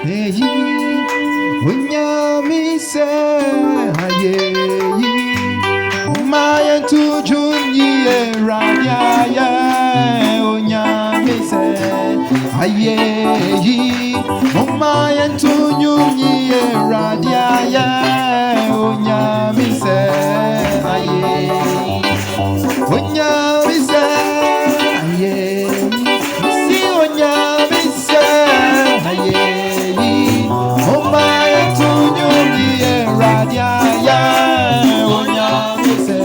eyi unyami se ayeyi umaye tujunyi radia ya unyami se ayeyi umaye tujunyi radia ya unyami se ayeyi unyami se ayeyi si unyami se ayeyi umaye tujunyi radia ya unyami se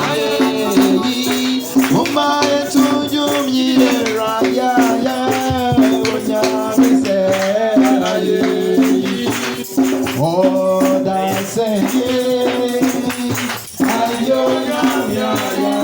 ayeyi umaye tujunyi radia ya unyami se ayeyi oh that's it ayo ya ya ya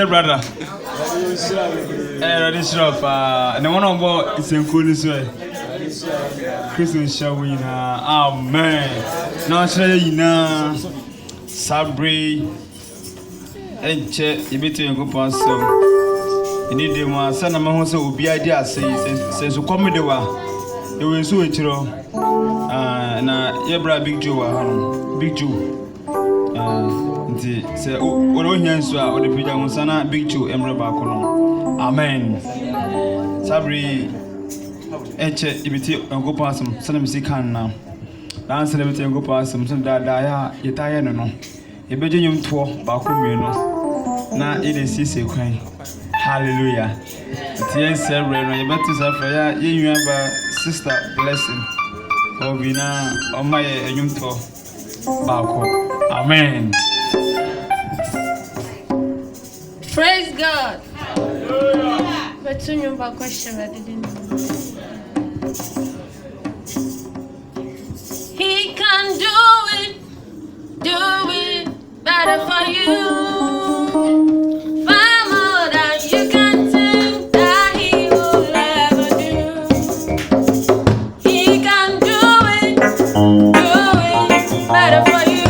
Brother, ready shop. No one on board is in cool this way. Christmas showing. Amen. Now, say, Sabri and Chet, you better go past some. You need them one son of my house will be idea. Says, you come with the one. You will so it. Now, your brother Big Joe, Big Joe. Say, oh, yes, or the Pija Sana, Big Two, Emra Bacolon. Amen. Sabri, Eche, Ibiti, and go past some, Sana Misican now. Dance and everything go past some, that Dia, Yetaya, no. A Belgium tour, Bacumino. Now it is Sissy Queen. Hallelujah. Yes, sir, you better suffer, you have a sister blessing. Oh, we now on my young tour. Baco. Amen. Praise God. But soon you'll have a question I didn't know. He can do it better for you. Far more than you can think that he will ever do. He can do it better for you.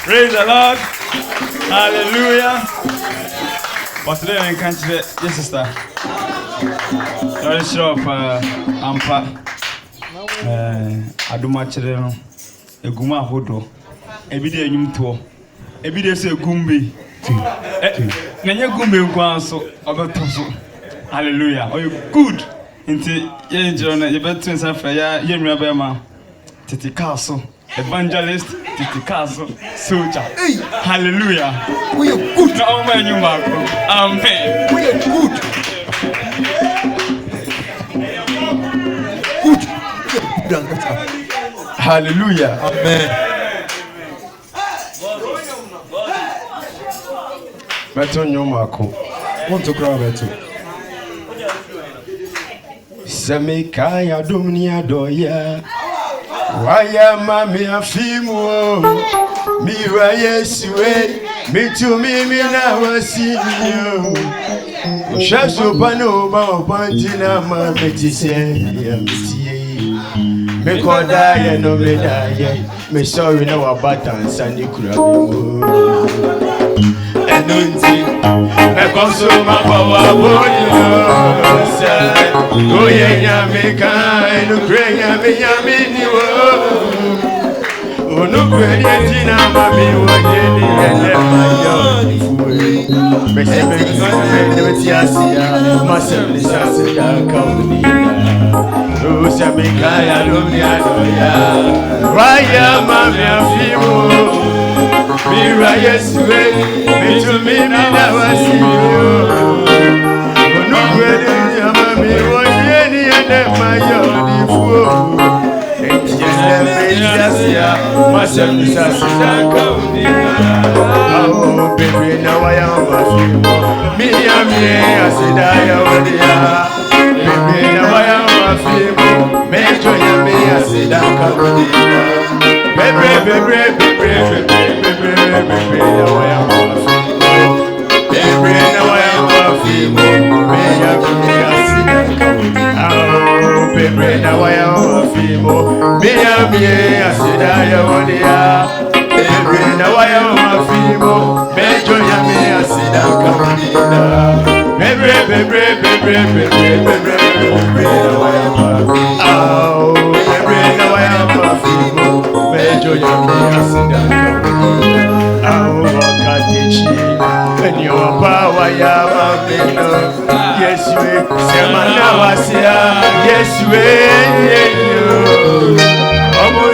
Praise the Lord. Hallelujah. But today I can't say, yes, sister. Don't show up, Ampa. Aduma Chireno, a Guma Hodo, a video you tour, a video say Gumbi. Nanya Gumbi Kwanso, about Toso. Hallelujah. Oh, you good. Into John, you better say, yeah, Rabema, Titi Castle, evangelist, Titi Castle, soldier. Hallelujah. We are good. Oh, man, you Marco. Amen. We are good. Good. Hallelujah. Amen. Beto Nyomako. Want to grab it too. Semekaya Dumnia Doya. Waya mami afimu. Miwa Yesue. Me to me na wasiyo. Shaso pano ba pantina ma metise ya misie. Me koda ya no me da ya. Me sorry na wa batan sani kurabi. Enunti me konsuma kwa boyo. Say go ye nyamika enu krenya me nyamini wo. Onu kweli tina mami wonyeni ene mayo fuwe. Bese beti asia masem lisasi ya kaunina. Usa mikaya lumia doya. Waya mami afimu. Mira Yesue mitumina na wasiyo. Onu kweli tina mami wonyeni ene mayo fuwe. Masem nisasida kaunina. Oh baby na waya mafimo. Miyamie asida ya wadia. Baby na waya mafimo. Mejo yami asida kaunina. Baby na waya mafimo. Baby na waya mafimo. Miyamie asida kaunina. Oh baby na waya mafimo. Miyamie asida ya wadia. Baby na waya mafimo. Mejo yami asida kaunina. Baby na waya mafimo. Oh baby na waya mafimo. Mejo yami asida kaunina. Oh wakatichi and your power ya mafimo. Yes we semana wasia. Yes we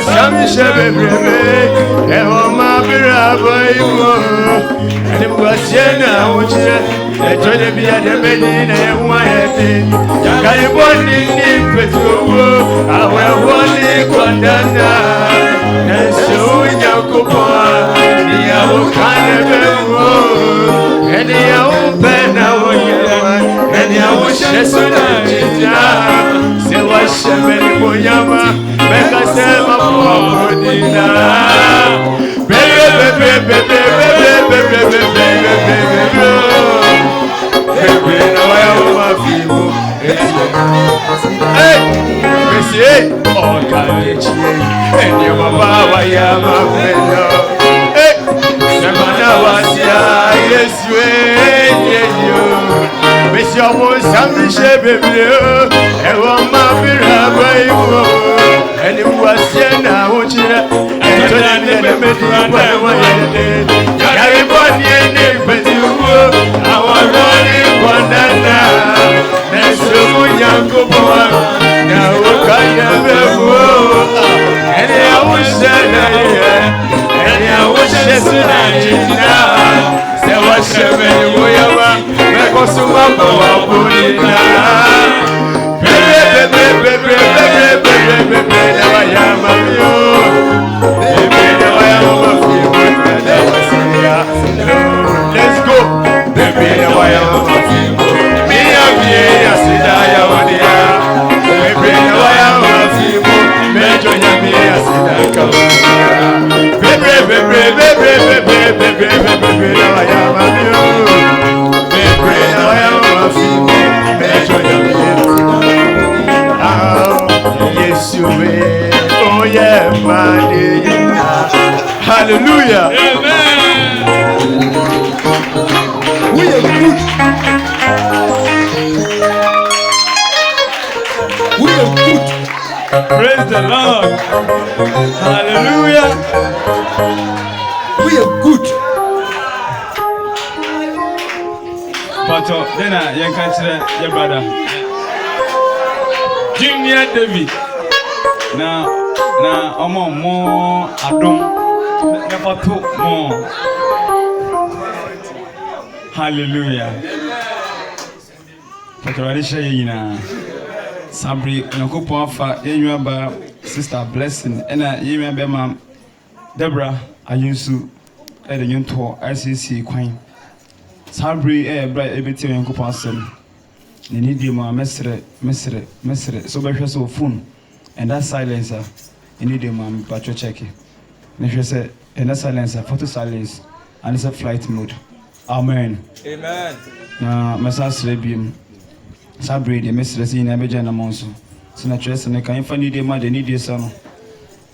Shami shebe ewo mabira boyimo ene bwasiena uche ejode bia de medina ewa ete yakari boni ni petuwo awe woni kwandana neso nyakopo ni awo kane bewo ene awo pena woyema ene awo shesona jija se wa shebe ni boyama meka sema Bodina, baby, now I am my people. Hey, Monsieur, oh, Kalechi, and your papa, I am a fellow. Hey, Samana was yes, you. Monsieur, was some shape, and one my and it was Siena, which and Johnny Caribbean, but you were our running banana. That's so young, now kind of and I wish that and I wish that there was seven let's go, baby. Now I am a people. Me and me, I see that I want it. Baby, now I am a people. Me join me, I see that come. Baby, now I am a people. Baby, now I am a people. Me join me. Yes, you will. Oh yeah, man. Hallelujah. good. We are good. Praise the Lord. Hallelujah. We are good. But then you can say your brother Junior David. Now more Adam never took more. Hallelujah. But already saying Sabri Nakopo Afa Yenyaba Sister Blessing and Yemba Mam Deborah Ayusu at the Yunto ICC Queen. Sabri bright everything Yankopo Asem. The need you mesre. So by so phone and that silencer. You need your mom but you check it. And she said and that silencer, photo silence and it's a flight mode. Amen. Amen. Na Messas Rebium. Sabri, the mistress in Abidjan Amonso. Senatress and the kind of need my need your son.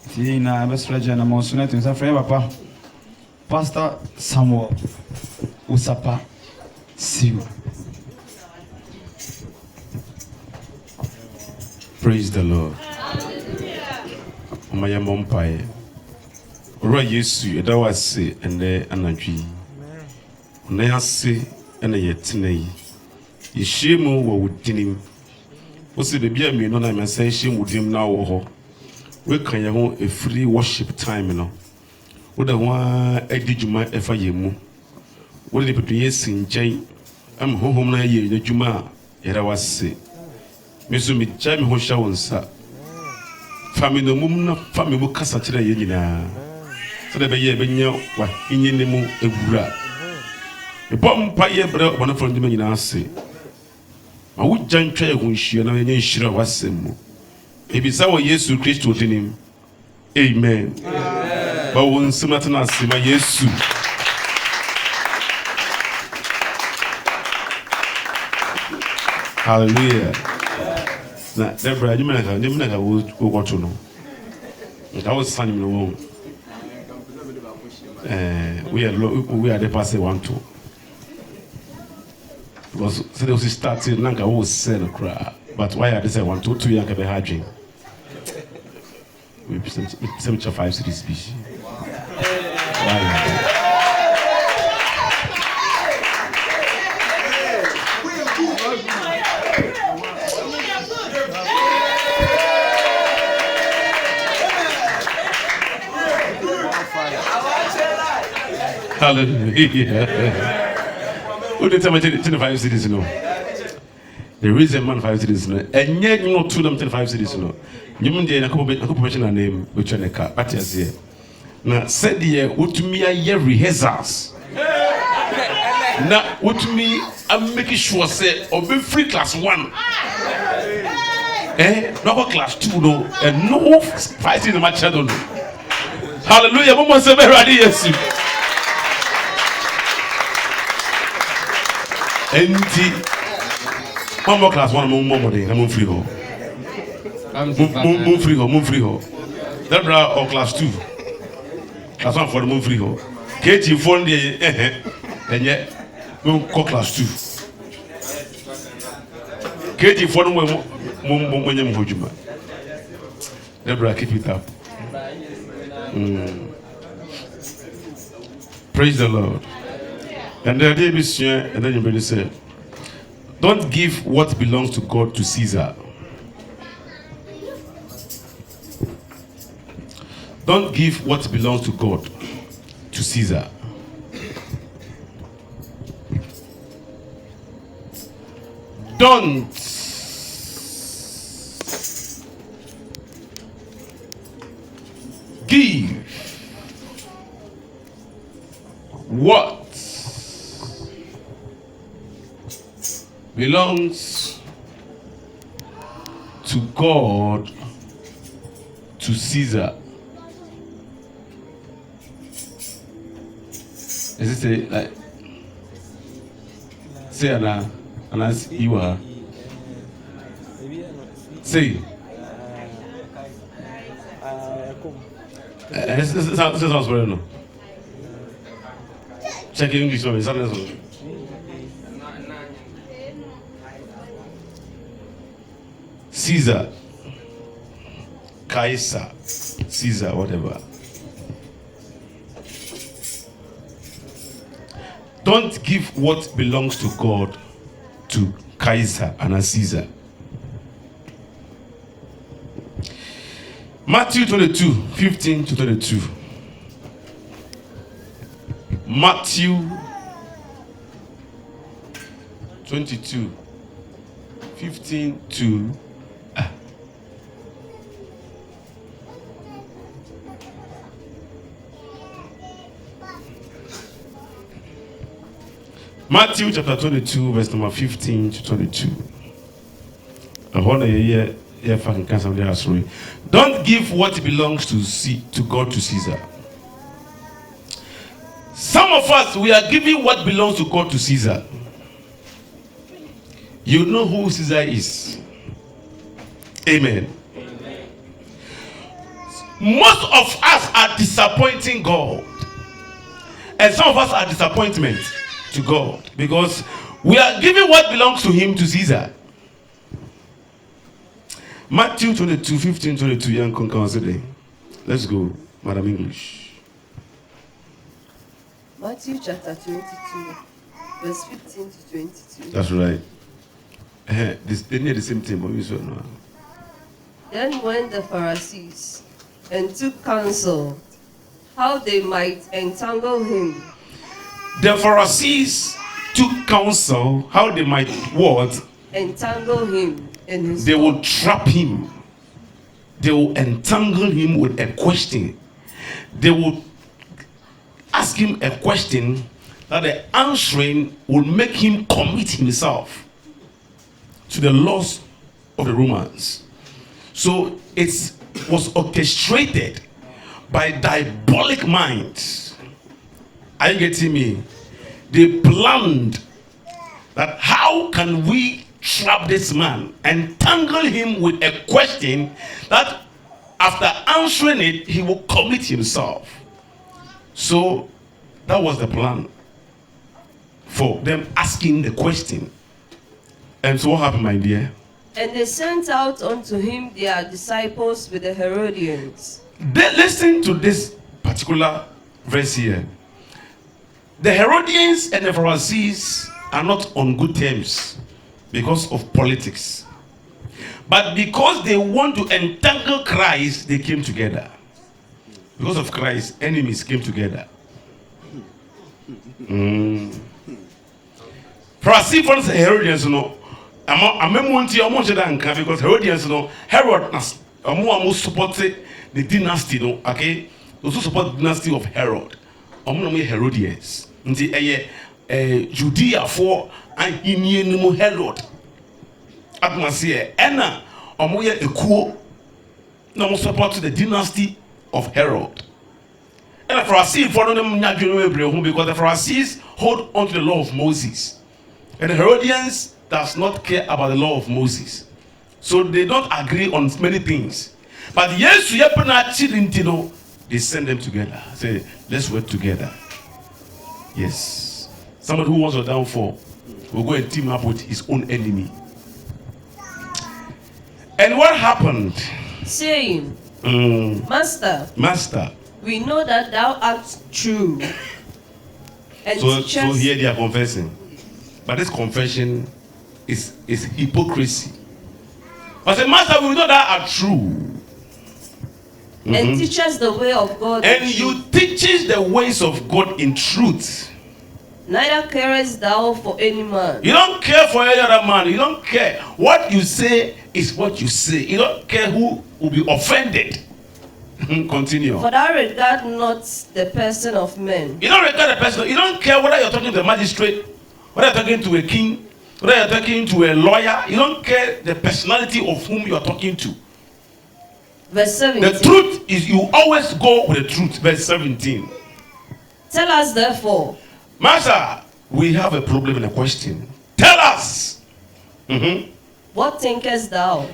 Tina best legend among Sunet and Safra Papa. Pastor Samuel Usapa. See you. Praise the Lord. My mom pie. Ora Yesu, that was say and there anadwi. Na say and yetinai. Ishemu wo wudinim. Wo se be bia me no na me say ishemu wudim na wo ho. We kan ye ho a free worship time no. Wo da wa adijuma efa yemu. Wo de petu yesi nchen am hohom na ye adwuma yera wase. Me so me cha me ho hya wonsa. Fami no mum na fami mu kasa kire ye nyina. So de be ye be nya wa hinyene mu ewura. E bom pa ye bre wona fo ndime nyina ase. Ma wo jantwa ye ho nhia na ye nhira wasem mu. Ebisa wo Yesu Kristo dinim. Amen. Ba wo nsimata na ase ma Yesu. Hallelujah. Na Deborah, you mean go go to no. That was sunny no. We are the pass 1 2. Because so they started nanga was sell cry. But why are they say 1 2 2 young be harding? We 75 cities species. Hallelujah. Who did tell me 25 cities? No. The reason man 5 cities, no. And yet you know 2 them 25 cities, no. You mean the occupation name which are the car. But yes, yeah. Now said the what me a year rehearsals. Now what me I'm making sure say or be free class 1. No class 2 no, and no fighting in my channel. Hallelujah. Mama say very ready yes. Enti mama class 1 mama dey na mo free ho. Mo free ho. Debra or class 2. Class 1 for the mo free ho. KG for dey enye mo class 2. KG for mo nyam hojuma. Debra keep it up. Praise the Lord. And the day is here, and then you better say, don't give what belongs to God to Caesar. Don't give what belongs to God to Caesar. Don't give what belongs to God to Caesar. Is it say like say Anna you are say this sounds very no. Check English for me. Caesar. Caesar. Caesar, whatever. Don't give what belongs to God to Caesar and Caesar. Matthew 22, 15 to 22. Matthew 22, 15 to Matthew chapter 22, verse number 15 to 22. I want to hear fucking cancel their story. Don't give what belongs to God to Caesar. Some of us, we are giving what belongs to God to Caesar. You know who Caesar is. Amen. Amen. Most of us are disappointing God. And some of us are disappointment to God because we are giving what belongs to him to Caesar. Matthew 22, 15, 22, young consider. Let's go, Madam English. Matthew chapter 22, verse 15 to 22. That's right. They need the same thing, but we saw no. Then went the Pharisees and took counsel how they might entangle him. The Pharisees took counsel how they might what? Entangle him in his They will trap him. They will entangle him with a question. They will ask him a question that the answering will make him commit himself to the laws of the Romans. So it was orchestrated by diabolic minds. Are you getting me? They planned that how can we trap this man and tangle him with a question that after answering it, he will commit himself. So that was the plan for them asking the question. And so what happened, my dear? And they sent out unto him their disciples with the Herodians. They listen to this particular verse here. The Herodians and the Pharisees are not on good terms because of politics. But because they want to entangle Christ, they came together. Because of Christ, enemies came together. Pharisees and Herodians, you know, because Herodians, you know, Herod almost supported the dynasty, you know, okay? Those who support the dynasty of Herod, Herodians. Judea for and in Herod. Atmosphere, Anna, Omoya Ekuo, no support the dynasty of Herod. And the Pharisees follow them because the Pharisees hold on to the law of Moses. And the Herodians does not care about the law of Moses. So they don't agree on many things. But yes, they send them together. Say, let's work together. Yes. Somebody who wants a downfall will go and team up with his own enemy. And what happened? Saying, Master, we know that thou art true. And so here they are confessing. But this confession is hypocrisy. But say, Master, we know that are true. And teach us the way of God. And you teaches the ways of God in truth. Neither carest thou for any man. You don't care for any other man. You don't care. What you say is what you say. You don't care who will be offended. Continue. For thou regard not the person of men. You don't regard the person. You don't care whether you're talking to a magistrate, whether you're talking to a king, whether you're talking to a lawyer. You don't care the personality of whom you are talking to. Verse 17. The truth is you always go with the truth. Verse 17. Tell us therefore. Master, we have a problem and a question. Tell us. What thinkest thou?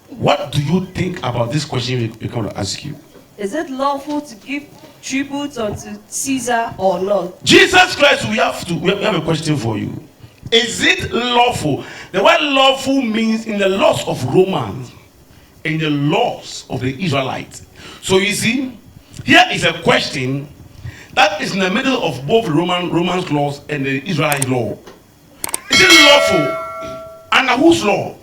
What do you think about this question we're going to ask you? Is it lawful to give tribute unto Caesar or not? Jesus Christ, we have a question for you. Is it lawful? The word lawful means in the laws of Romans, in the laws of the Israelites. So you see, here is a question that is in the middle of both Romans laws and the Israelite law. Is it lawful? Under whose law?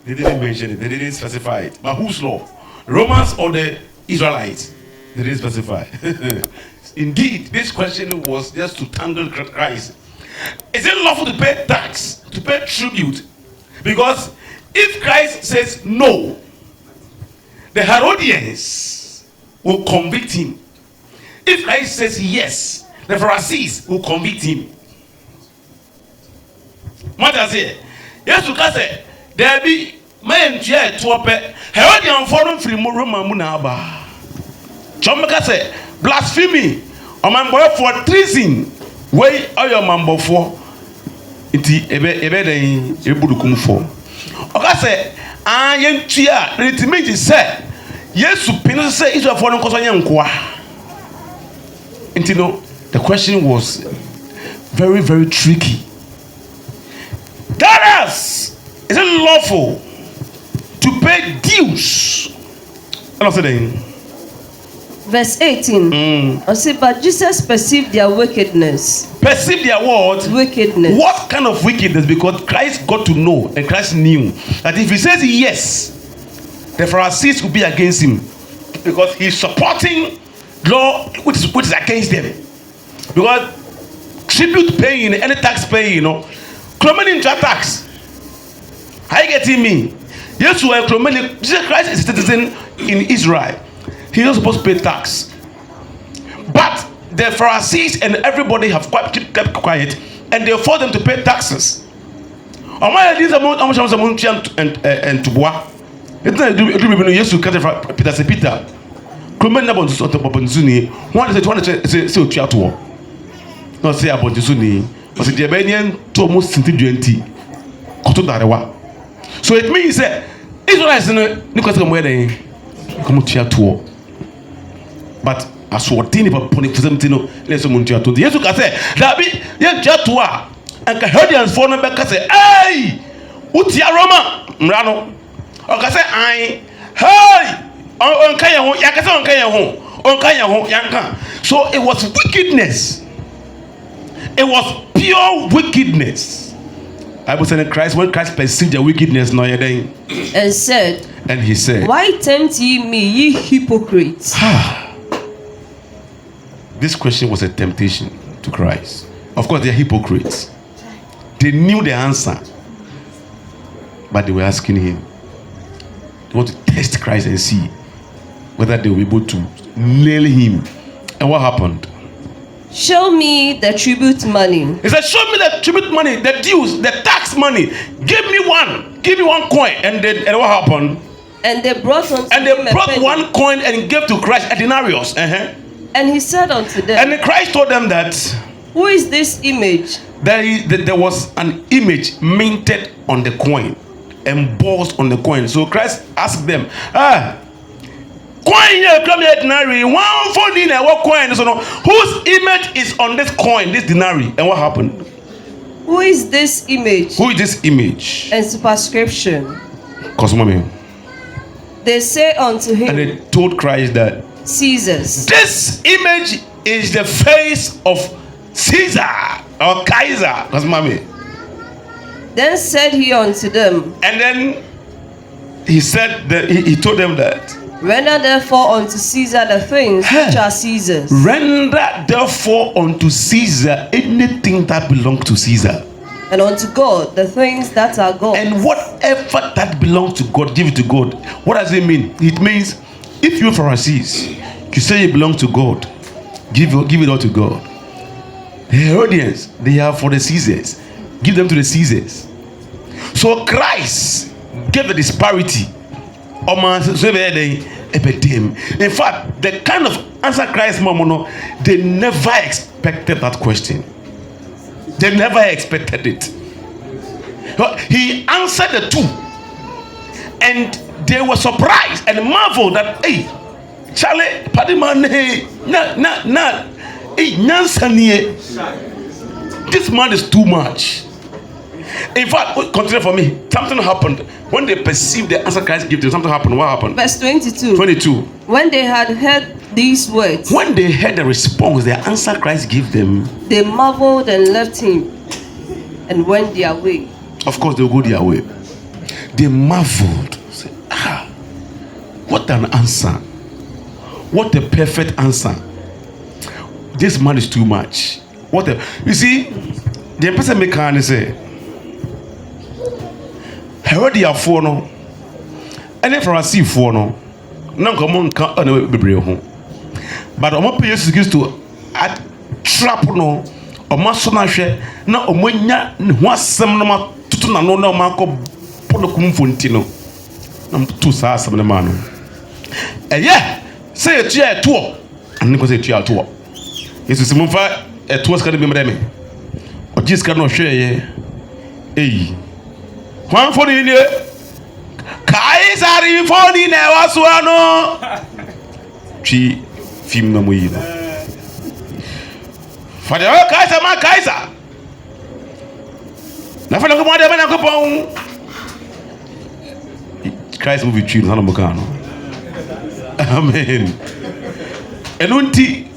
They didn't mention it. They didn't specify it. But whose law? Romans or the Israelites? They didn't specify. Indeed, this question was just to tangle Christ. Is it lawful to pay tax, to pay tribute? Because if Christ says no, the Herodians will convict him. If Christ says yes, the Pharisees will convict him. What does it? Yes, because there be men to open Herodian forum from Roman Munaba. Chomaka say blasphemy. A man boy for treason. Way all your man for it ebe ebudukum for. Oka say ayen tua it means say yes pin say Israel for no koso nyankoa. You know, the question was very, very tricky. That is it lawful to pay dues? Verse 18. I say, but Jesus perceived their wickedness. Perceived their what? Wickedness. What kind of wickedness? Because Christ got to know, and Christ knew that if he says yes, the Pharisees will be against him, because he's supporting law which is against them. Because tribute paying, any tax paying, you know, Clomeni tax. How you getting me? Yes, you are Clomeni. Jesus Christ is a citizen in Israel. He's not supposed to pay tax. But the Pharisees and everybody have kept quiet, and they forced them to pay taxes. And to bois. It's not do yes to Peter Peter. Clement about Zuni, one say to not say about Zuni, but the Albanian to almost 20. So it means that Israelites in Nicholas wedding come to. But as what thing about Ponifantino, let's Muntia to the Yesu say, that be young Jatua and Herodians for number say, hey, Utia Roma, Mrano, or say, I, hey. So it was wickedness. It was pure wickedness. I was saying Christ, when Christ perceived the wickedness, and said, and he said, why tempt ye me, ye hypocrites? This question was a temptation to Christ. Of course, they are hypocrites. They knew the answer, but they were asking him. They want to test Christ and see whether they will be able to nail him. And what happened? Show me the tribute money. He said, show me the tribute money, the dues, the tax money. Give me one coin. And what happened? And they brought one coin and gave to Christ a denarius. And he said unto them, and Christ told them that, who is this image? There was an image minted on the coin, embossed on the coin. So Christ asked them, coin here, come here, denary. One for dinner, what coin? So whose image is on this coin, this denary? And what happened? Who is this image? Who is this image? And superscription. Cosmomio. They say unto him, and they told Christ that Caesar's. This image is the face of Caesar or Kaiser. Cosmomio. Then said he unto them, and then he said that he told them that, render therefore unto Caesar the things which are Caesar's. Render therefore unto Caesar anything that belongs to Caesar. And unto God the things that are God. And whatever that belongs to God, give it to God. What does it mean? It means if you Pharisees, you say you belong to God, give it all to God. The Herodians, they are for the Caesars. Give them to the Caesars. So Christ gave the disparity. In fact, the kind of answer Christ Mamono, they never expected that question. They never expected it. He answered the two, and they were surprised and marveled that, hey, Charlie, Padiman, hey, this man is too much. In fact, continue for me. Something happened when they perceived the answer Christ gave them. Something happened. What happened? Verse 22. 22. When they had heard these words, When they heard the response, the answer Christ gave them, they marveled and left him and went their way. of course, they'll go their way. They marveled. Say, what an answer. What a perfect answer. This man is too much. You see, the person make can say, Herodiafoɔ no, ɛne Farisifoɔ no, na nka ɔmo nka ɛna bebree ho. But ɔmo pe Jesus Kristo at trap no, ɔmo aso na hwɛ na ɔmo nya ne ho asɛm no ma tutu na no na ɔmo akɔ pɔdo kumfo nti no. Na tutu saa asɛm no ma no. Ɛyɛ sɛ etua ɛtoɔ, ɛne ko sɛ etua ɛtoɔ. Jesus mo fa ɛtoɔ sika no bi mɛdɛ me. Ɔgye sika no hwɛ yɛ. Eyi. Kwan for the ne Kaisari for the ne waso no twi film no moyi no fa de Kaiser ma Kaiser na fa no ko de na ko pon Christ will be twi no mo kan no amen enunti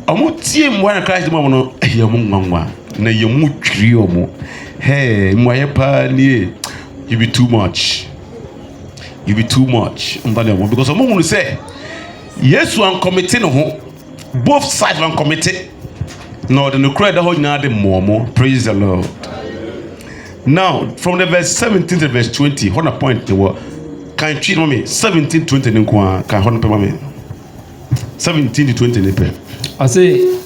omo tie mwa na Christ mo no eya mo nwanwa na ye mu twiri omo. Hey, you be too much. You be too much. Because someone will say, yes, one committee no, both sides one committee. No, the credit the whole night more. Praise the Lord. Now, from the verse 17 to verse 20, hold a point the word. Can you treat me 17 20 can hold me 17 to 20 I say,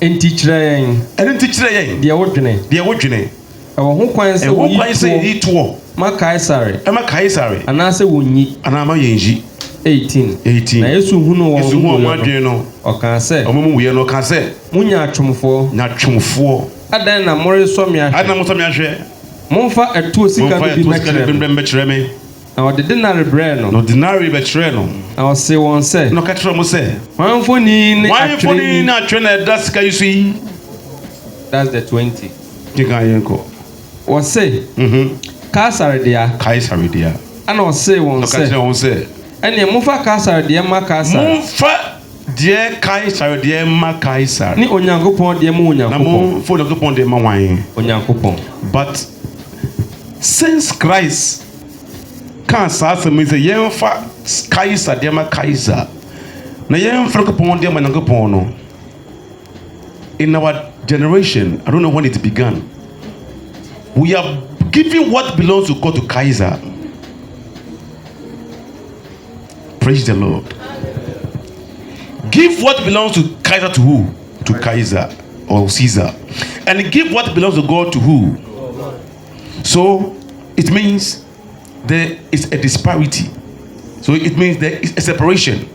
and teacher, and teacher, dear Wodgene, dear Wodgene. Our home coins say eat war. My Kaisari, I'm a Kaisari, and I say, Wunyi, and I'm a Yenji. 18. Now, yes, who know what you know, or can say, or we are no can say, Munya Chumfo, not chum for. I then a more somia, I don't know what share. Monfa at 2 seconds to be now the dinner brand, no dinari betrayal. I'll say one say, No catch from say. one for Why for not trainer that's can you see? That's the 20. Kinga Or say, Kasari dear, Kaisari dear. and I'll say one No catch say, on say. and the Mufa Kasari dear Macasa, Mufa dear Kaisari dear ma Kaisari. Ni Onyankopon dear Munya, Namo for the upon the mawine. Onyankopon. But since Christ can't say me the young fa Kaiser dear ma Kaiser. Na young Francopon dear Manangopono. In our generation, I don't know when it began. We are giving what belongs to God to Kaiser. Praise the Lord. Give what belongs to Kaiser to who? To Kaiser or Caesar. And give what belongs to God to who? So it means there is a disparity. So it means there is a separation.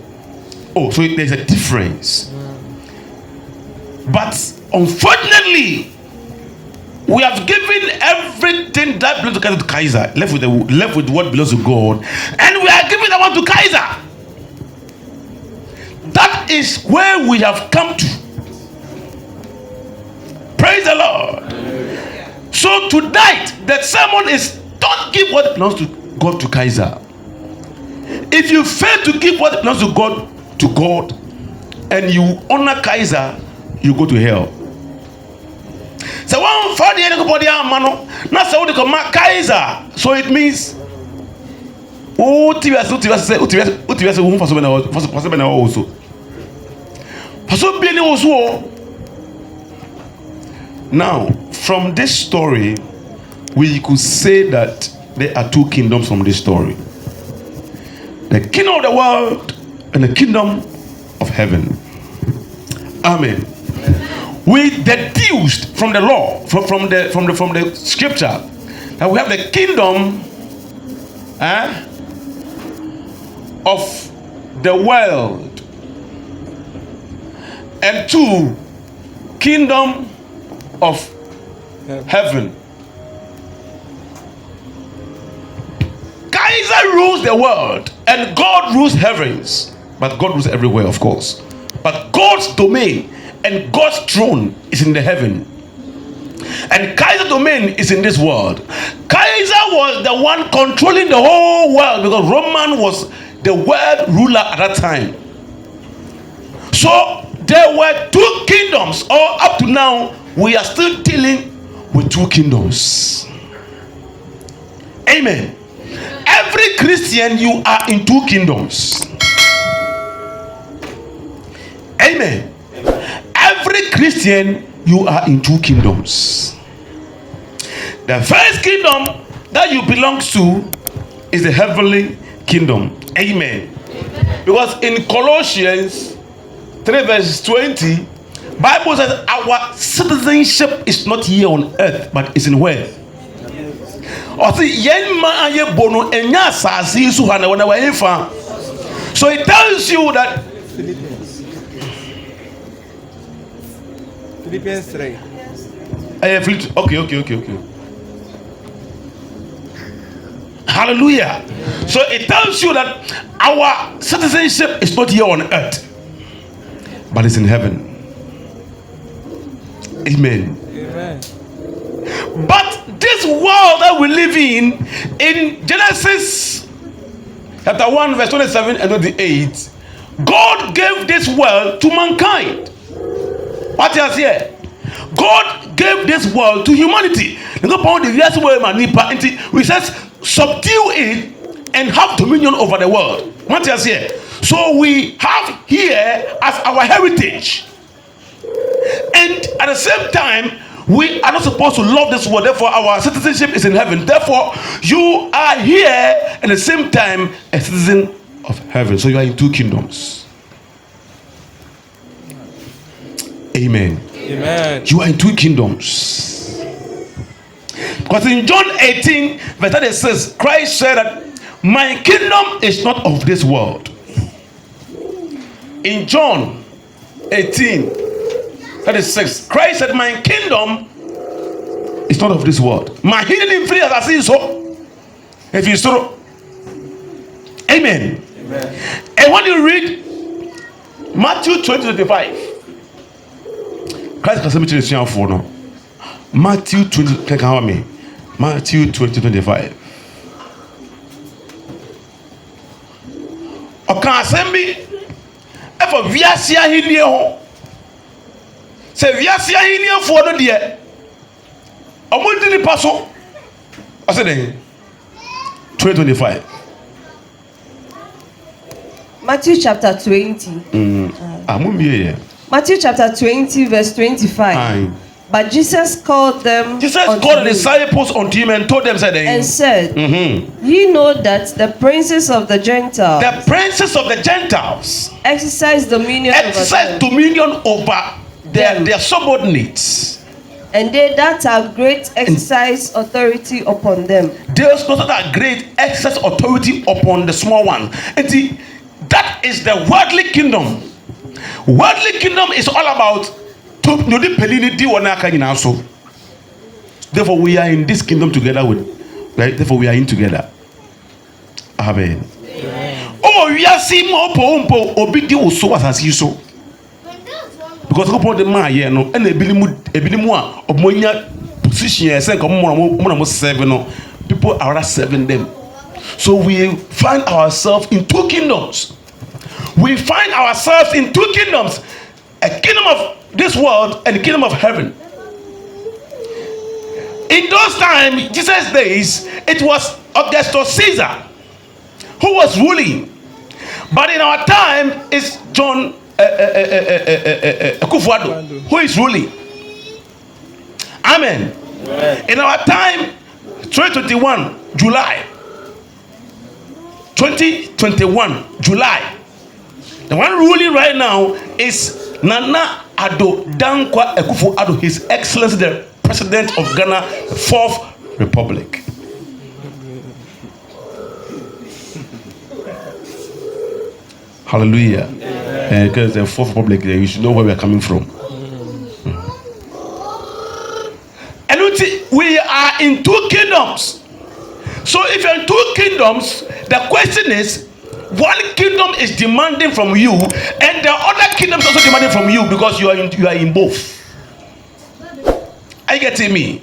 Oh, so there's a difference. But unfortunately, we have given everything that belongs to Kaiser, left with what belongs to God, and we are giving that one to Kaiser. That is where we have come to. Praise the Lord. So tonight, the sermon is don't give what belongs to God to Kaiser. If you fail to give what belongs to God, and you honor Kaiser, you go to hell. So one for the anybody mano, not so they come Kaiser. So it means now from this story we could say that there are two kingdoms from this story. The kingdom of the world and the kingdom of heaven. Amen. We deduced from the law, from the scripture, that we have the kingdom of the world and two, kingdom of heaven. Kaiser rules the world and God rules heavens, but God rules everywhere, of course. But God's domain and God's throne is in the heaven. And Kaiser domain is in this world. Kaiser was the one controlling the whole world because Roman was the world ruler at that time. So there were two kingdoms, or up to now, we are still dealing with two kingdoms. Amen. Every Christian, you are in two kingdoms. Amen. Every Christian, you are in two kingdoms. The first kingdom that you belong to is the heavenly kingdom. Amen. Because in Colossians 3 verse 20, Bible says our citizenship is not here on earth, but it's in where? So it tells you that Philippians 3. Okay. Hallelujah. So it tells you that our citizenship is not here on earth, but it's in heaven. Amen. Amen. But this world that we live in Genesis chapter 1 verse 27 and 28, God gave this world to mankind. What is here? God gave this world to humanity. We says subdue it and have dominion over the world. What is here? So we have here as our heritage. And at the same time, we are not supposed to love this world. Therefore, our citizenship is in heaven. Therefore, you are here at the same time a citizen of heaven. So you are in two kingdoms. Amen. Amen. You are in two kingdoms. Because in John 18, verse 30 says, Christ said that my kingdom is not of this world. In John 18, 36, Christ said, my kingdom is not of this world. My hidden in free as I see so. If you saw, amen. Amen. And when you read Matthew 20:25, Christ can submit to the for now. Matthew 20, can you me? Matthew 20:25. Okay, assembly. If we are seeing here, say we are seeing here for no dear. I'm going to the paso. I said 20:25. Matthew chapter 20. Matthew chapter 20 verse 25. Aye. But Jesus called them. Jesus called the disciples unto him and told them, said, Ye know that the princes of the Gentiles, exercise dominion over their subordinates. And they that have great exercise authority upon them. Those that are great exercise authority upon the small one. And see, that is the worldly kingdom. Worldly kingdom is all about. Therefore, we are in this kingdom together with. Right? Therefore, we are in together. Amen. Oh, we are seeing more obedience so as you so. Because upon the man, yeah, no, and a bilimu of monya position, I said, come seven. People are serving them. So we find ourselves in two kingdoms. We find ourselves in two kingdoms: a kingdom of this world and the kingdom of heaven. In those times, Jesus' days, it was Augustus Caesar who was ruling. But in our time, it's John Akufo-Addo who is ruling. Amen. In our time, 2021 July, July. The one ruling right now is Nana Addo Dankwa Akufo-Addo, His Excellency the President of Ghana, the Fourth Republic. Hallelujah. Because the Fourth Republic, you should know where we are coming from. And we are in two kingdoms. So if you're in two kingdoms, the question is, one kingdom is demanding from you, and the other kingdom is also demanding from you, because you are in both. Are you getting me?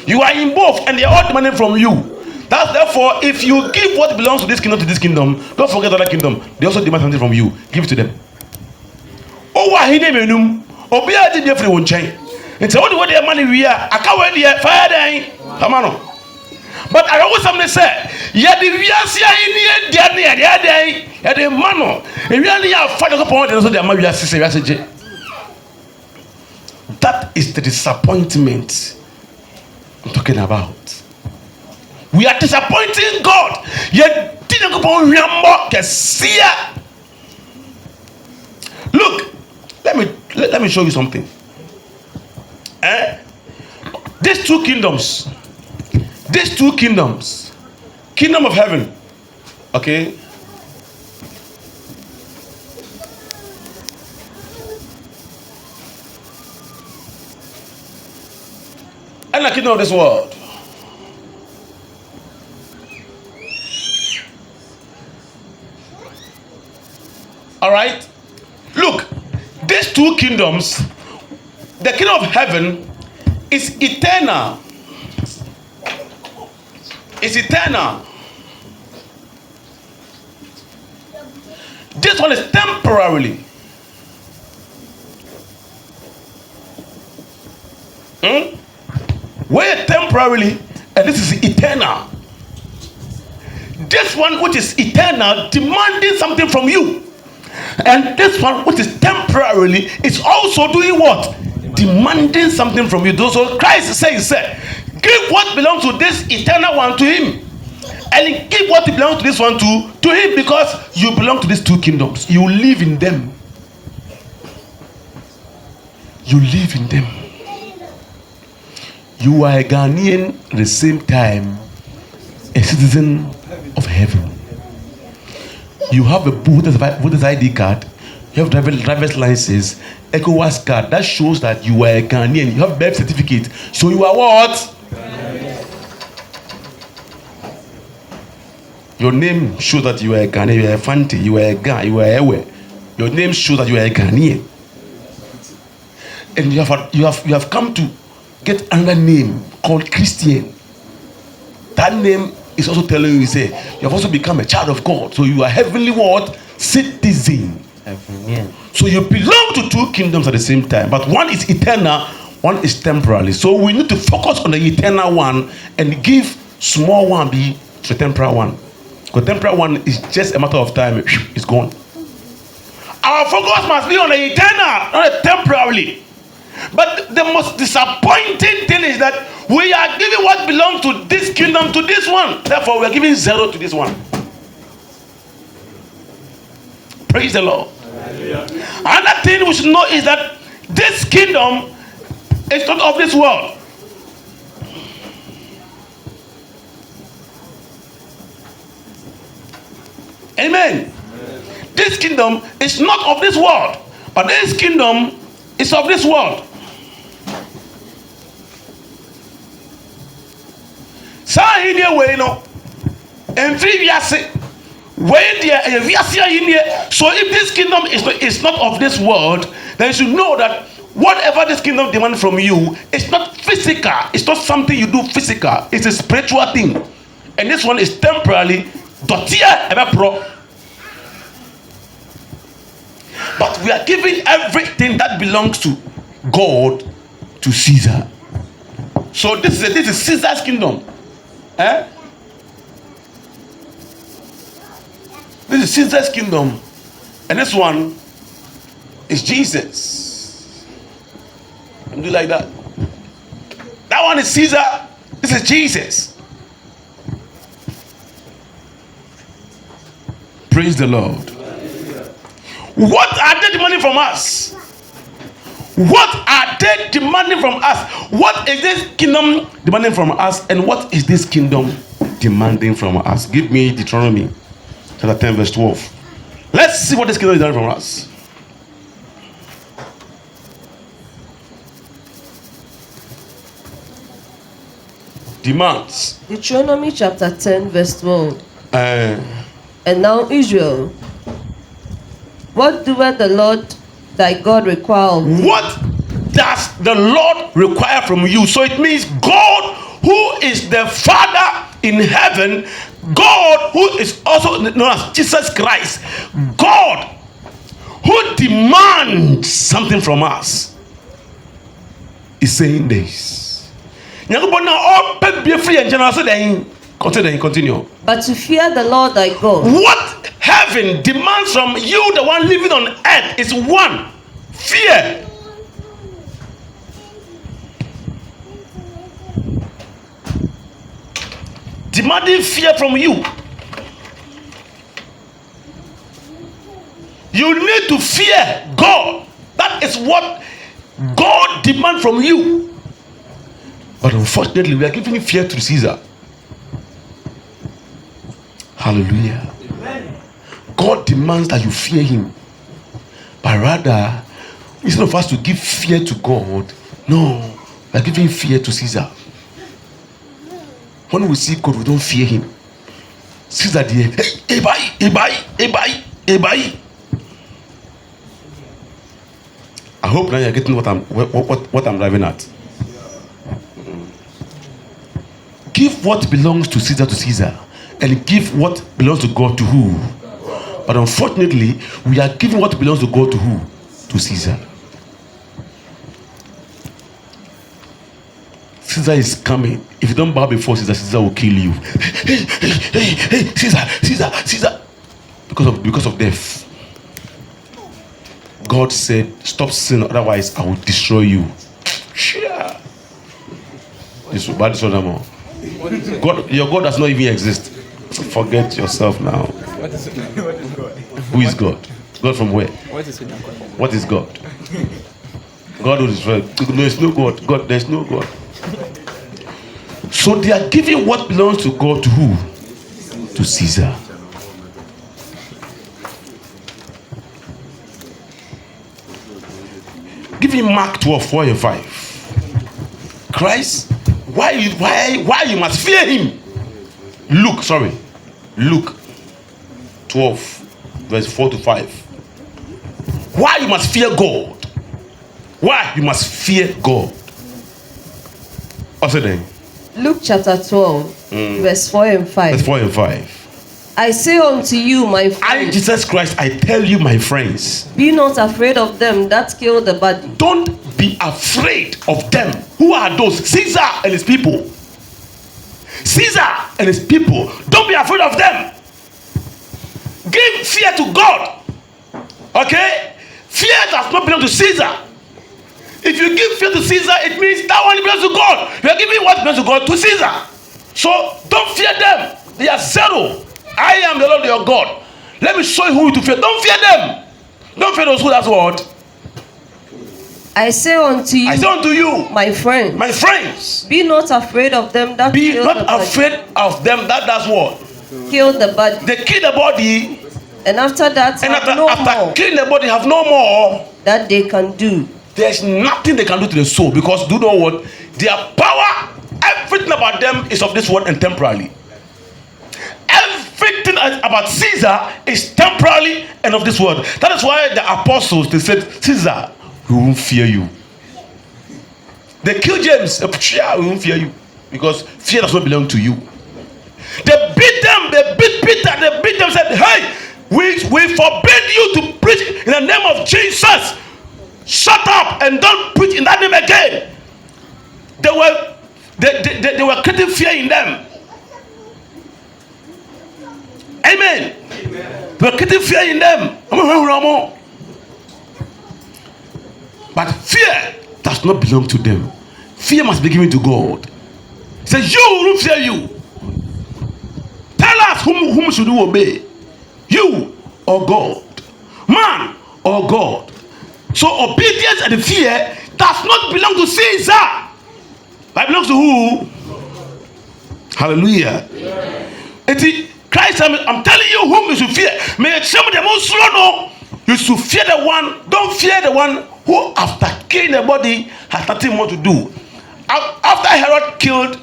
You are in both, and they are all demanding from you. That's therefore, if you give what belongs to this kingdom, don't forget the other kingdom. They also demand something from you. Give it to them. Oh, I hate them. Obi a di free won chain. It's all the way their money we are. I can't wait there. Fire day. Come on. But I always something say. Yeah, the we are see in the day. Yeah, the mano. If you only have 5 pounds, also their money we are see. That is the disappointment I'm talking about. We are disappointing God. Yet didn't go on look, let me show you something. These two kingdoms, kingdom of heaven, okay, and the kingdom of this world. All right, look, these two kingdoms, the kingdom of heaven is eternal. It's eternal. This one is temporarily. Where temporarily, and this is eternal. This one, which is eternal, demanding something from you. And this one, which is temporarily, is also doing what? Demanding something from you. So Christ says, give what belongs to this eternal one to him. And give what belongs to this one to him, because you belong to these two kingdoms. You live in them. You live in them. You are a Ghanaian at the same time a citizen of heaven. You have a voter's ID card, you have driver's license, ECOWAS card. That shows that you are a Ghanaian. You have birth certificate. So you are what? Your name shows that you are a Ghanaian. You are a Fanti. You are a Ghan. You are a Ewe. Your name shows that you are a Ghanaian. And you have come to get another name called Christian. That name is also telling you, say, you have also become a child of God. So you are heavenly what? Citizen. So you belong to two kingdoms at the same time. But one is eternal, one is temporary. So we need to focus on the eternal one and give small one be to the temporal one. Because temporal one is just a matter of time. It's gone. Our focus must be on the eternal, not the temporarily. But the most disappointing thing is that we are giving what belongs to this kingdom to this one. Therefore, we are giving 0 to this one. Praise the Lord. Another thing we should know is that this kingdom is not of this world. Amen. This kingdom is not of this world, but this kingdom is of this world. So if this kingdom is not of this world, then you should know that whatever this kingdom demands from you, it's not physical. It's not something you do physical. It's a spiritual thing. And this one is temporarily. But we are giving everything that belongs to God to Caesar. So this is Caesar's kingdom. This is Caesar's kingdom. And this one is Jesus. And do like that. That one is Caesar. This is Jesus. Praise the Lord. What are they demanding from us? What are they demanding from us? What is this kingdom demanding from us? And what is this kingdom demanding from us? Give me Deuteronomy chapter 10 verse 12. Let's see what this kingdom is demanding from us. Demands. Deuteronomy chapter 10 verse 12. And now Israel, what doeth the Lord thy God require of thee? What does the Lord require from you? So it means God, who is the Father in heaven, God, who is also known as Jesus Christ, God, who demands something from us, is saying this. Continue. But to fear the Lord thy God. What heaven demands from you, the one living on earth, is one: fear. Demanding fear from you. You need to fear God. That is what God demands from you. But unfortunately, we are giving fear to Caesar. Hallelujah. Amen. God demands that you fear him. But rather, instead of us to give fear to God, no, we are giving fear to Caesar. When we see God, we don't fear him. Caesar, Ebai. I hope now you're getting what I'm driving at. Give what belongs to Caesar, and give what belongs to God to who? But unfortunately, we are giving what belongs to God to who? To Caesar. Caesar is coming. If you don't bow before Caesar, Caesar will kill you. Hey, Caesar. Because of death. God said, stop sinning, otherwise I will destroy you. Sure. God, your God does not even exist. Forget yourself now. Who is God? God from where? What is God? God who is right. There is no God. There is no God. So they are giving what belongs to God to who? To Caesar. Give him Mark 12:4-5. Christ, why you must fear him? Luke 12:4-5. Why you must fear God? Why you must fear God? What's it then? Luke chapter 12, verse 4 and 5. Verse 4 and 5. I say unto you, my friends, I, Jesus Christ, I tell you, my friends, be not afraid of them that kill the body. Don't be afraid of them. Who are those? Caesar and his people. Caesar and his people. Don't be afraid of them. Give fear to God. Okay? Fear does not belong to Caesar. If you give fear to Caesar, it means that one belongs to God. You are giving what belongs to God to Caesar. So don't fear them. They are zero. I am the Lord your God. Let me show you who to fear. Don't fear them. Don't fear those who that's what. I say unto you, my friends, be not afraid of them that kill the body. Be not afraid of them that does what? Kill the body. They kill the body. And after that, after killing the body, have no more that they can do. There's nothing they can do to the soul, because do you know what? Their power, everything about them is of this world and temporarily. Everything about Caesar is temporarily and of this world. That is why the apostles, they said, Caesar, we won't fear you. They killed James. We won't fear you, because fear does not belong to you. They beat them. They beat Peter. They beat them. Said, hey, we forbid you to preach in the name of Jesus. Shut up and don't preach in that name again. They were creating fear in them. Amen. They were creating fear in them. But fear does not belong to them. Fear must be given to God. He says, you will fear you. Tell us whom should we obey? You or God? Man or God? So obedience and fear does not belong to Caesar. It belongs to who? Hallelujah. Yeah. Christ, I'm telling you whom you should fear. May some of the most slow. You should fear the one. Don't fear the one who, after killing the body, has nothing more to do. After Herod killed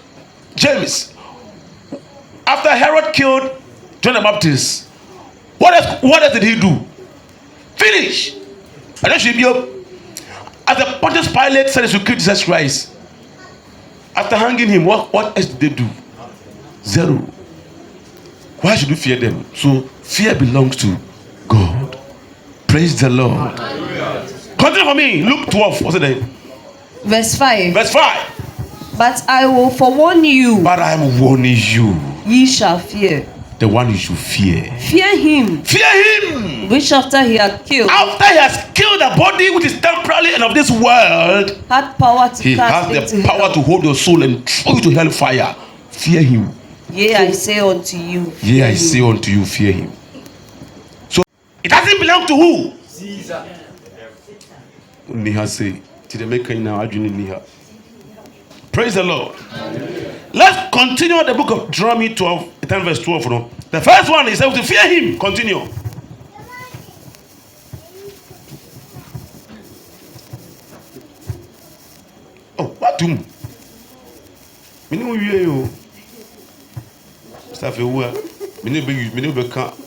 James, after Herod killed John the Baptist, what else did he do? Finish. And then she be up. After Pontius Pilate said to kill Jesus Christ, after hanging him, what else did they do? Zero. Why should you fear them? So fear belongs to God. Praise the Lord. Continue for me. Luke 12. What's it there? Verse 5. Verse 5. But I will forewarn you. But I am warning you. Ye shall fear. The one you should fear. Fear him. Fear him. Which after he had killed. After he has killed the body which is temporary and of this world, Had power to he cast has the into power hell. to hold your soul and throw you to hellfire. Fear him. Yea, I say unto you. Yea, fear I him. say unto you, fear him. So it doesn't belong to who? Caesar. Niha say, to the maker now, Niha. Praise the Lord. Let's continue the book of Deuteronomy 12, 10 verse 12. No? The first one is to fear him. Continue. Oh, what do? You stuff you many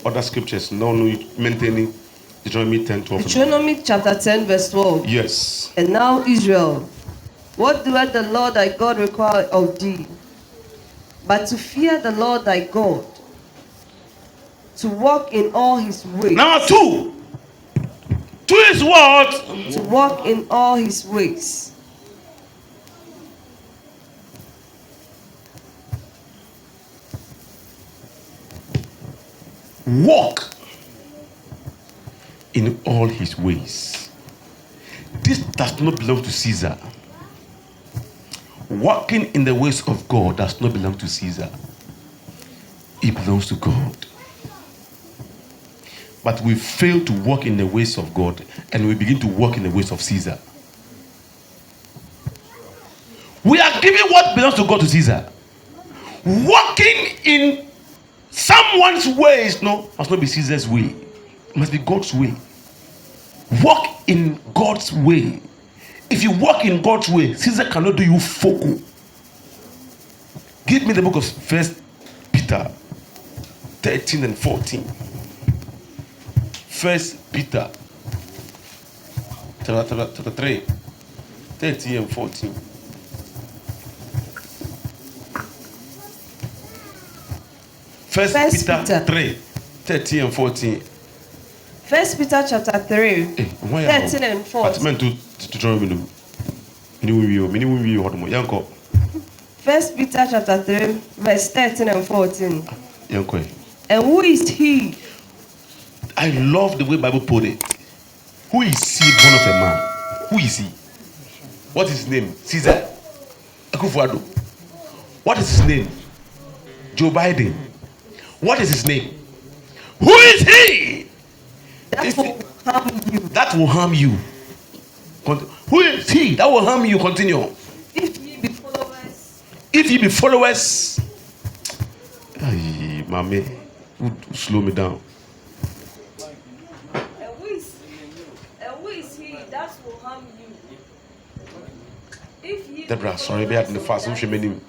other scriptures. No, maintaining Deuteronomy 10, 12. Deuteronomy chapter 10 verse 12. Yes. And now Israel, what doeth the Lord thy God require of thee? But to fear the Lord thy God, to walk in all his ways. Now 2. 2 is what? To walk in all his ways. Walk in all his ways. This does not belong to Caesar. Walking in the ways of God does not belong to Caesar. It belongs to God. But we fail to walk in the ways of God and we begin to walk in the ways of Caesar. We are giving what belongs to God to Caesar. Walking in someone's ways, no, must not be Caesar's way. It must be God's way. Walk in God's way. If you walk in God's way, Caesar cannot do you foco. Give me the book of 1 Peter 13 and 14. 1 Peter chapter 3, 13 and 14. First Peter 3, 13 and 14. First Peter chapter 3, 13 and 14. First Peter chapter 3, verse 13 and 14. And who is he? I love the way Bible put it. Who is he born of a man? Who is he? What is his name? Caesar Akufo-Addo. What is his name? Joe Biden. What is his name? Who is he? That will harm you. That will harm you. Who is he? That will harm you. Continue. If ye be followers. If ye be followers. Ay, mommy, slow me down. And who is he that will harm you? If ye Deborah, sorry, be at the fast. Who should mean?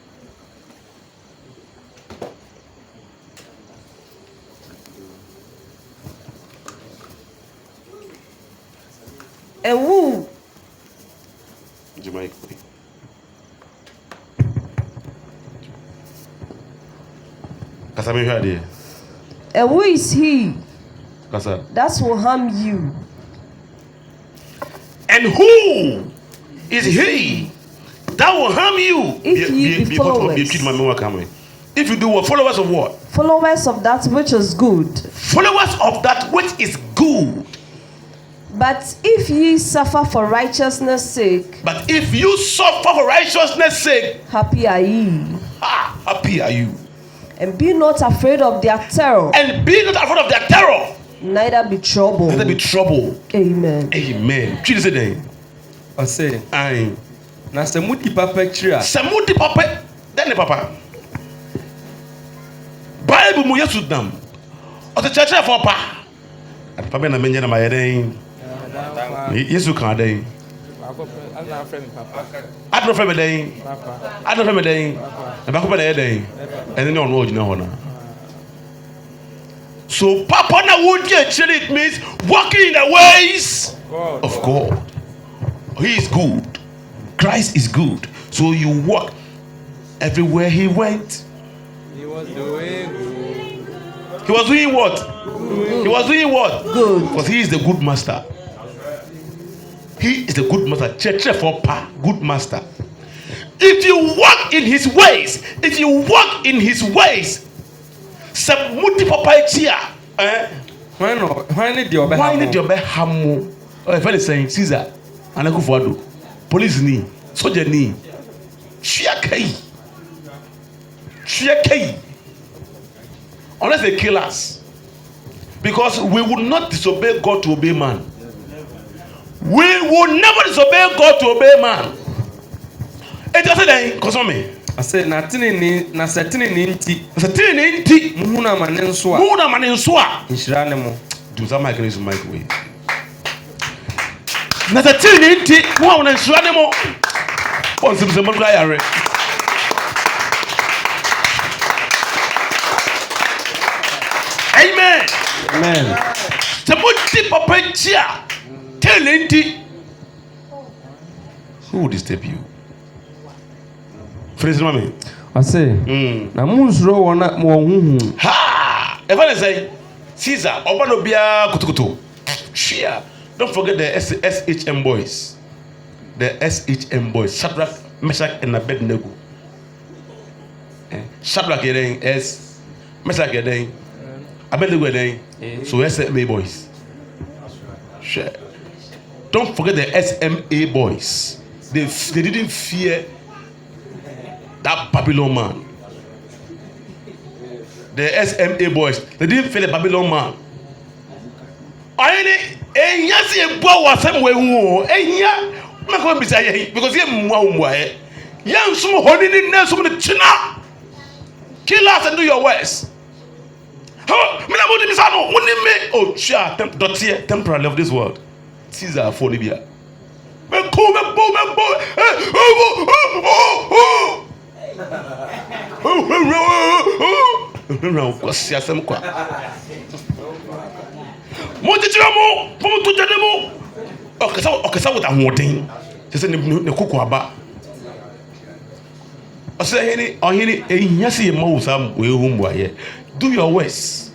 And who? Jamaica. Kasame Hadi. And who is he Kasa. that will harm you? And who is he that will harm you? If ye be followers. If you do what? Followers of what? Followers of that which is good. Followers of that which is good. But if ye suffer for righteousness' sake, But if you suffer for righteousness' sake, happy are ye. happy are you. And be not afraid of their terror, And be not afraid of their terror. neither be troubled. Let there be trouble. Amen. Amen. Choose it then. Ɔse, Aye. na sɛ mudi papa kyiri a, Samudi papa. Then the papa. Bible mu yesu dam. Ɔte kyerɛkyerɛ fɔ pa. Papa na menye na ma yɛden. Yesu kan den. Adno frɛ me den. Adno frɛ me den. Na ba ko pa na yɛden. Ɛne ne ɔno ogyina hɔ na. So papa na wodi akyire, it means walking in the ways of God. He is good. Christ is good. So you walk everywhere he went. He was doing good. He was doing what? He was doing what? Good. Because he is the good master. He is the good master. Church for pa, good master. If you walk in his ways, some multiple here. Why need your Why need your best hamo? Oh, if I saying Caesar, and I go for police ni, soldier ni, share key. Unless they kill us, because we would not disobey God to obey man. We will never disobey God to obey man. It doesn't then consume me. I said, na setini ninti. Muhuna manenswa. Inshiranemo. Do some microphone microwave. Na setini ninti. Muhuna inshiranemo. On some guy. Amen. Amen. Somebody papa chia. Tell ninti. Who will disturb you? Praise Mami. I say, na munsro wana muonhu. Ha! Ever say, Caesar, Obanobia Kutukutu. Share. Don't forget the SHM boys. The SHM boys. Shadrach, Meshach, and Abednego. Shadrach getting S. Meshach getting Abednego getting. So SMA boys. Share. Don't forget the SMA boys. They didn't fear that Babylon man. The SMA boys, they didn't fear the Babylon man. Because kill us and do your worst. Oh, temporary of this world. Caesar for Libya. Do your worst.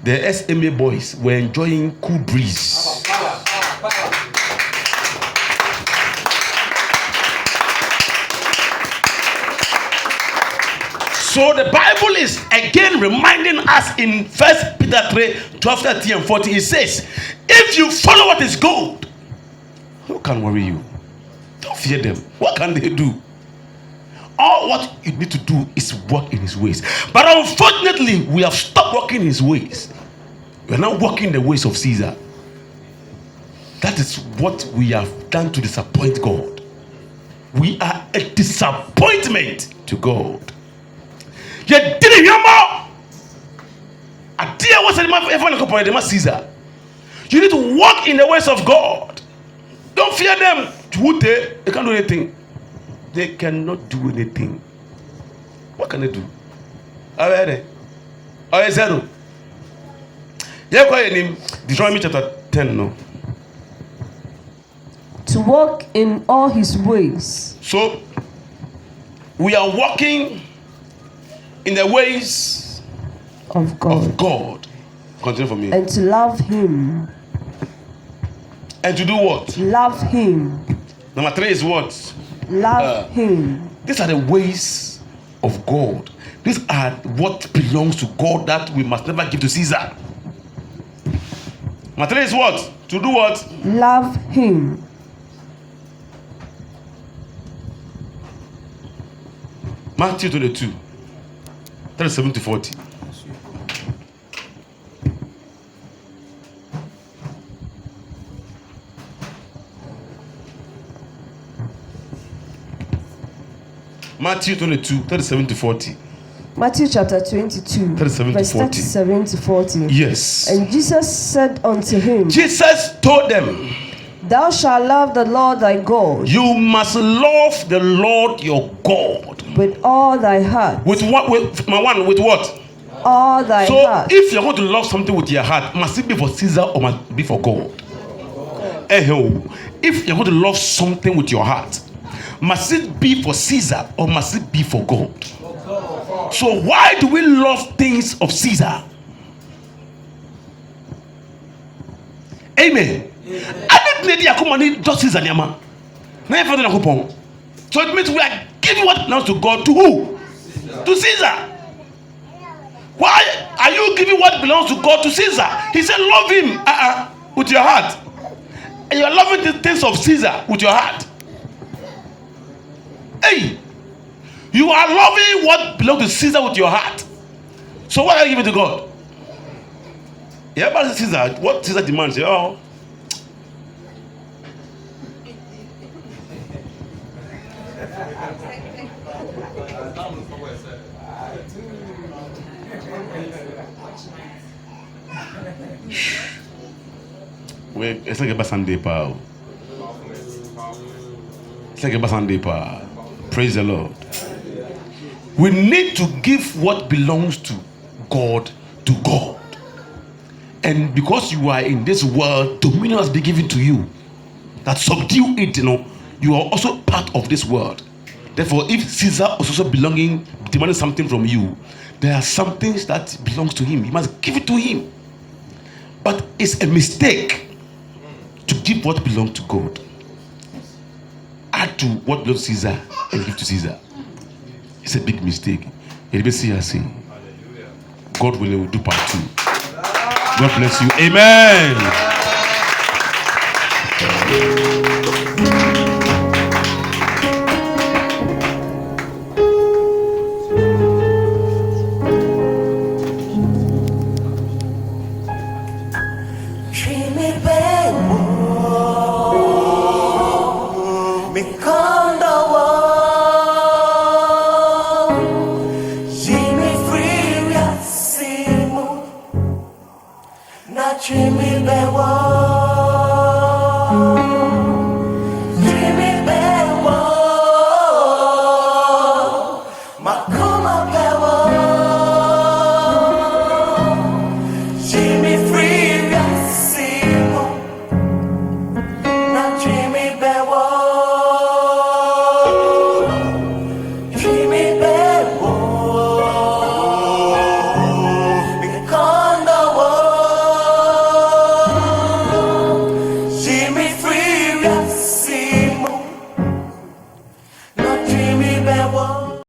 The SMA boys were enjoying cool breeze. So the Bible is again reminding us in 1 Peter 3:12-13-14. It says, if you follow what is good, who can worry you? Don't fear them. What can they do? All what you need to do is walk in his ways. But unfortunately, we have stopped walking his ways. We are now walking the ways of Caesar. That is what we have done to disappoint God. We are a disappointment to God. You didn't hear more. Caesar. You need to walk in the ways of God. Don't fear them. They can't do anything. They cannot do anything. What can they do? Zero. Deuteronomy chapter 10. No. To walk in all his ways. So we are walking in the ways of God. Continue for me. And to love him. And to do what? Love him. Number 3 is what? Love him. These are the ways of God. These are what belongs to God that we must never give to Caesar. Number 3 is what? To do what? Love him. Matthew 22, 37-40. Matthew 22, 37-40. Matthew chapter 22, 37 verse to 40. 37 to 40. Yes. And Jesus said unto him, Jesus told them, Thou shalt love the Lord thy God. You must love the Lord your God. With all thy heart. With what? With what? All thy heart. So if you're going to love something with your heart, must it be for Caesar or must it be for God? If you're going to love something with your heart, must it be for Caesar or must it be for God? So why do we love things of Caesar? Amen. I didn't need money just Caesar. So it means we are giving what belongs to God to who? To Caesar. Why are you giving what belongs to God to Caesar? He said, love him with your heart. And you are loving the things of Caesar with your heart. Hey, you are loving what belongs to Caesar with your heart. So what are you giving to God? Yeah, but Caesar, what Caesar demands? Oh. It's like a Sunday power. It's like a Sunday power. Praise the Lord. We need to give what belongs to God to God. And because you are in this world, dominion has been given to you. That subdue it, you are also part of this world. Therefore, if Caesar is also demanding something from you, there are some things that belongs to him. You must give it to him. But it's a mistake to give what belongs to God. Add to what belongs to Caesar and give to Caesar. It's a big mistake. God will do part 2. God bless you. Amen. Because